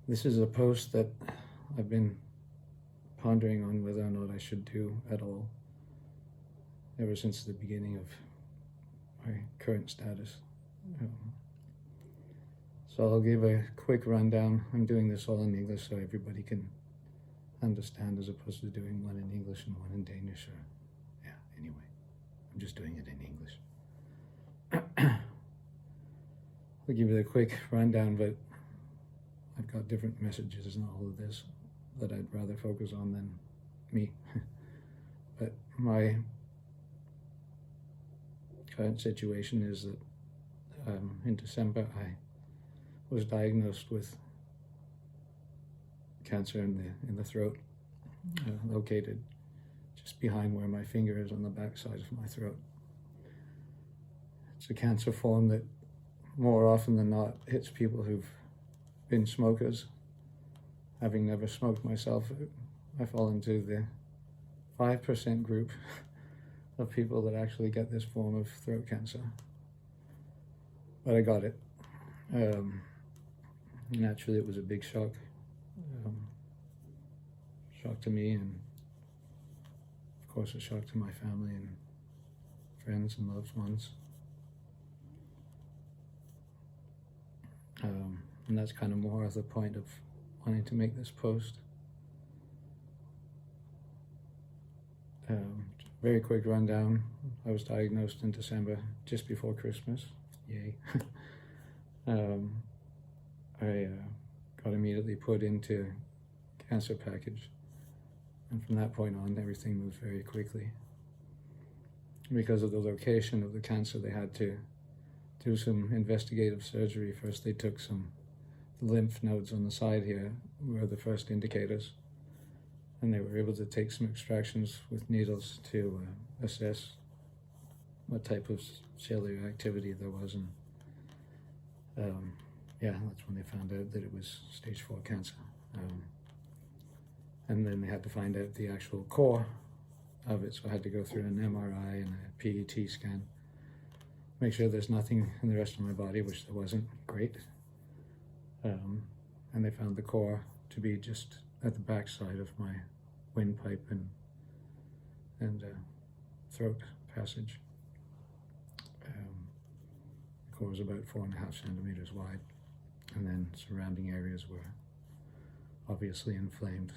This is a post that I've been pondering on whether or not I should do at all ever since the beginning of my current status. Um, so I'll give a quick rundown. I'm doing this all in English so everybody can understand, as opposed to doing one in English and one in Danish. Or yeah, anyway, I'm just doing it in English. I'll give you a quick rundown, but I've got different messages in all of this that I'd rather focus on than me. But my current situation is that in December I was diagnosed with cancer in the throat, located just behind where my finger is on the back side of my throat. It's a cancer form that more often than not hits people who've been smokers. Having never smoked myself, I fall into the 5% group of people that actually get this form of throat cancer. But I got it. Naturally, it was a big shock. Shock to me, and of course a shock to my family and friends and loved ones. And that's kind of more of the point of wanting to make this post. Very quick rundown. I was diagnosed in December, just before Christmas. Yay. I got immediately put into cancer package, and from that point on everything moved very quickly. Because of the location of the cancer, they had to do some investigative surgery. First they took some lymph nodes on the side here were the first indicators, and they were able to take some extractions with needles to assess what type of cellular activity there was, and yeah, that's when they found out that it was stage 4 cancer. And then they had to find out the actual core of it, so I had to go through an MRI and a PET scan, make sure there's nothing in the rest of my body, which there wasn't. Great. And they found the core to be just at the back side of my windpipe and throat passage. The core was about 4.5 centimeters wide, and then surrounding areas were obviously inflamed.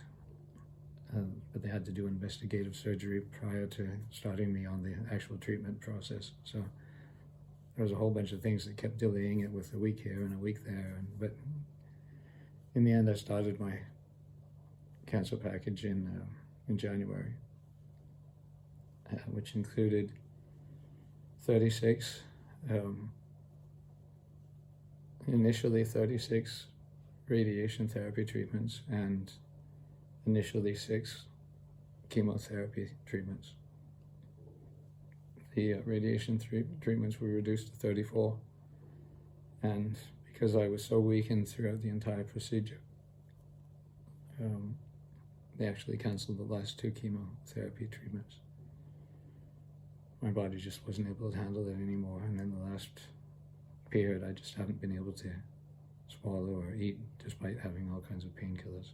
But they had to do investigative surgery prior to starting me on the actual treatment process. So there was a whole bunch of things that kept delaying it, with a week here and a week there. But in the end, I started my cancer package in January, which included 36, initially 36 radiation therapy treatments and initially 6 chemotherapy treatments. The radiation treatments were reduced to 34, and because I was so weakened throughout the entire procedure, they actually canceled the last 2 chemotherapy treatments. My body just wasn't able to handle it anymore, and in the last period I just haven't been able to swallow or eat despite having all kinds of painkillers.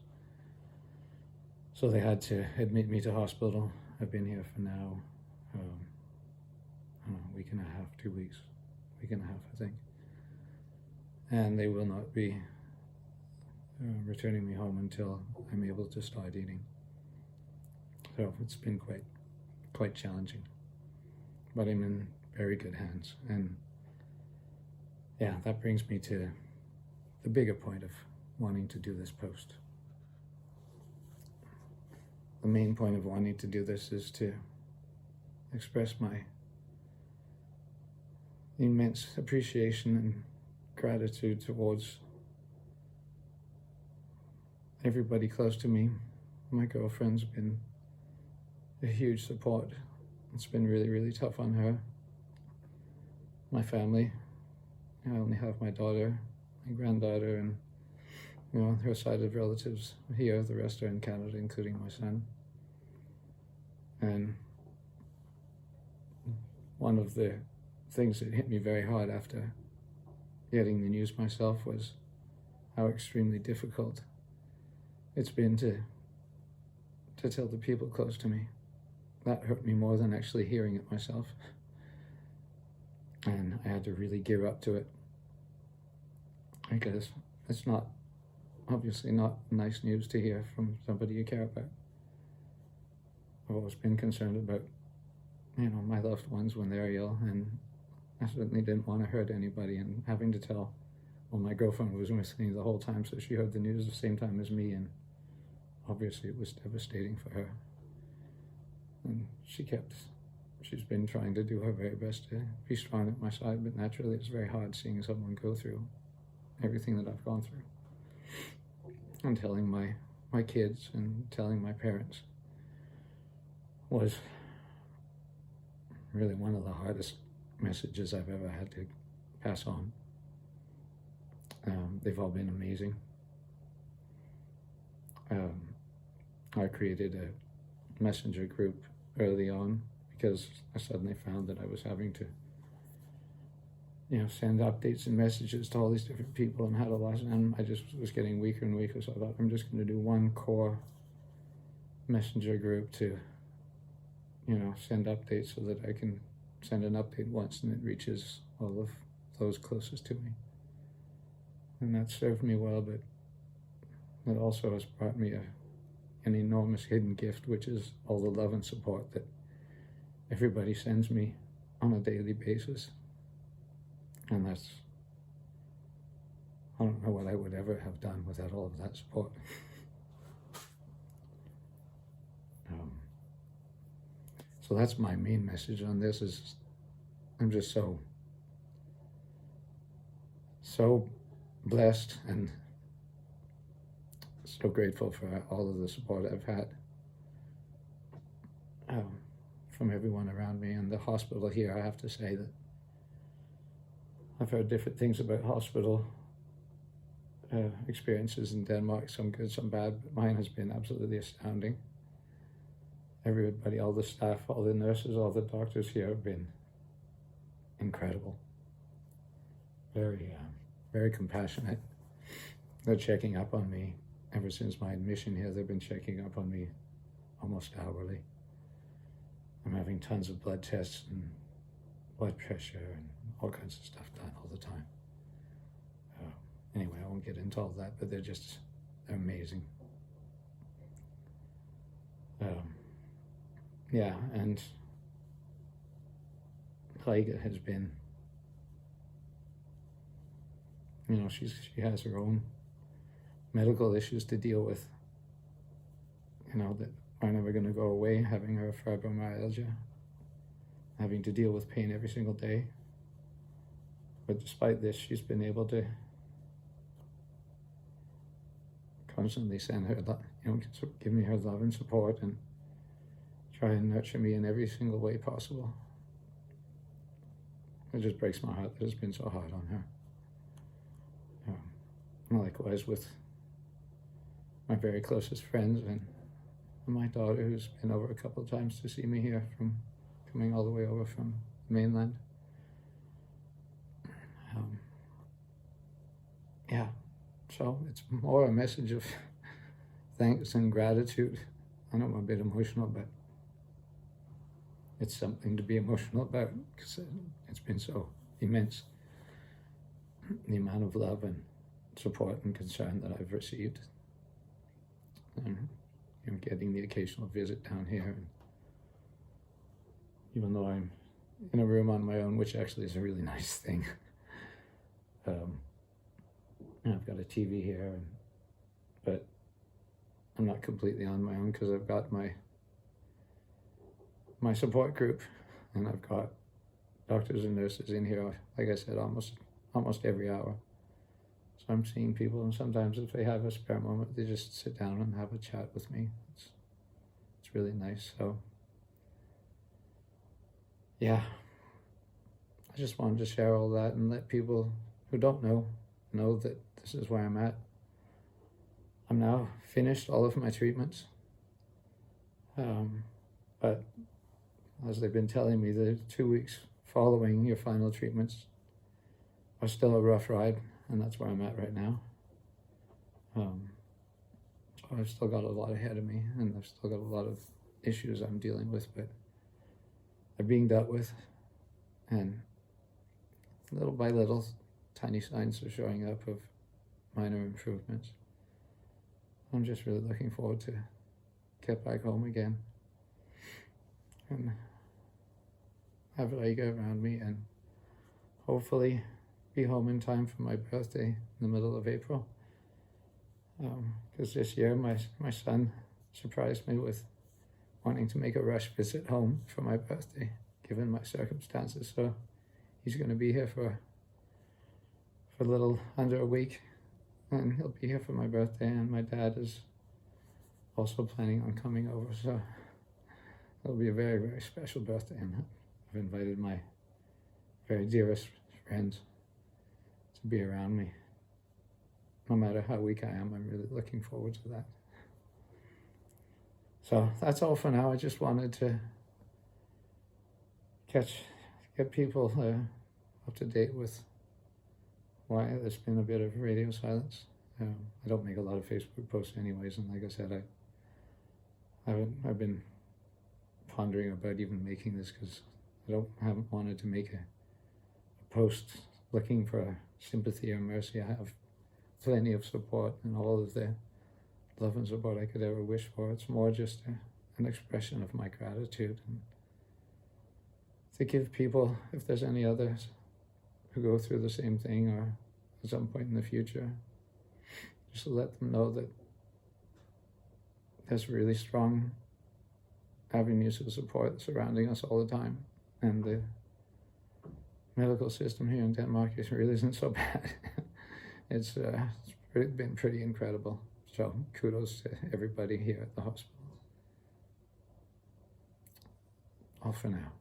So they had to admit me to hospital. I've been here for now, I don't know, a week and a half, 2 weeks, week and a half, I think. And they will not be returning me home until I'm able to start eating. So it's been quite challenging, but I'm in very good hands. And yeah, that brings me to the bigger point of wanting to do this post. The main point of wanting to do this is to express my immense appreciation and gratitude towards everybody close to me. My girlfriend's been a huge support. It's been really, really tough on her. My family, I only have my daughter, my granddaughter, and her side of relatives here. The rest are in Canada, including my son. And one of the things that hit me very hard after getting the news myself was how extremely difficult it's been to tell the people close to me. That hurt me more than actually hearing it myself. And I had to really gear up to it, because it's not, obviously not nice news to hear from somebody you care about. I've always been concerned about, my loved ones when they're ill, and I certainly didn't want to hurt anybody, and having to tell, well, my girlfriend was with me the whole time, so she heard the news the same time as me, and obviously it was devastating for her. And she's been trying to do her very best to be strong at my side, but naturally it's very hard seeing someone go through everything that I've gone through. And telling my kids and telling my parents was really one of the hardest messages I've ever had to pass on. They've all been amazing. I created a messenger group early on because I suddenly found that I was having to, send updates and messages to all these different people and had a lot, and I just was getting weaker and weaker. So I thought, I'm just going to do one core messenger group to, send updates so that I can send an update once and it reaches all of those closest to me. And that served me well, but it also has brought me an enormous hidden gift, which is all the love and support that everybody sends me on a daily basis. And I don't know what I would ever have done without all of that support. So that's my main message on this, is I'm just so blessed and so grateful for all of the support I've had from everyone around me. And the hospital here, I have to say that I've heard different things about hospital experiences in Denmark, some good, some bad, but mine has been absolutely astounding. Everybody, all the staff, all the nurses, all the doctors here have been incredible. Very, very compassionate. They're checking up on me. Ever since my admission here, they've been checking up on me almost hourly. I'm having tons of blood tests and blood pressure and all kinds of stuff done all the time. Anyway, I won't get into all that, but they're amazing. Yeah, and Helga has been, she has her own medical issues to deal with, that are never going to go away, having her fibromyalgia, having to deal with pain every single day. But despite this, she's been able to constantly send her, give me her love and support and try and nurture me in every single way possible. It just breaks my heart that it's been so hard on her. Likewise with my very closest friends and my daughter, who's been over a couple of times to see me here, from coming all the way over from the mainland. Yeah, so it's more a message of thanks and gratitude. I know I'm a bit emotional, but it's something to be emotional about, because it's been so immense, the amount of love and support and concern that I've received. And getting the occasional visit down here, and even though I'm in a room on my own, which actually is a really nice thing. I've got a TV here, but I'm not completely on my own, because I've got my support group, and I've got doctors and nurses in here, like I said, almost every hour. So I'm seeing people, and sometimes if they have a spare moment, they just sit down and have a chat with me. It's really nice. So yeah, I just wanted to share all that and let people who don't know that this is where I'm at. I'm now finished all of my treatments, but as they've been telling me, the 2 weeks following your final treatments are still a rough ride, and that's where I'm at right now. So I've still got a lot ahead of me, and I've still got a lot of issues I'm dealing with, but they're being dealt with, and little by little, tiny signs are showing up of minor improvements. I'm just really looking forward to get back home again and have Rega around me, and hopefully be home in time for my birthday in the middle of April. Because this year my son surprised me with wanting to make a rush visit home for my birthday, given my circumstances. So he's going to be here for a little under a week, and he'll be here for my birthday, and my dad is also planning on coming over, so it'll be a very, very special birthday, and I've invited my very dearest friends to be around me. No matter how weak I am, I'm really looking forward to that. So that's all for now. I just wanted to get people up to date with why there's been a bit of radio silence. I don't make a lot of Facebook posts anyways, and like I said, I've been pondering about even making this, because I haven't wanted to make a post looking for sympathy or mercy. I have plenty of support and all of the love and support I could ever wish for. It's more just an expression of my gratitude, and to give people, if there's any others who go through the same thing or at some point in the future, just to let them know that there's really strong avenues of support surrounding us all the time, and the medical system here in Denmark really isn't so bad. It's been pretty incredible. So kudos to everybody here at the hospital. All for now.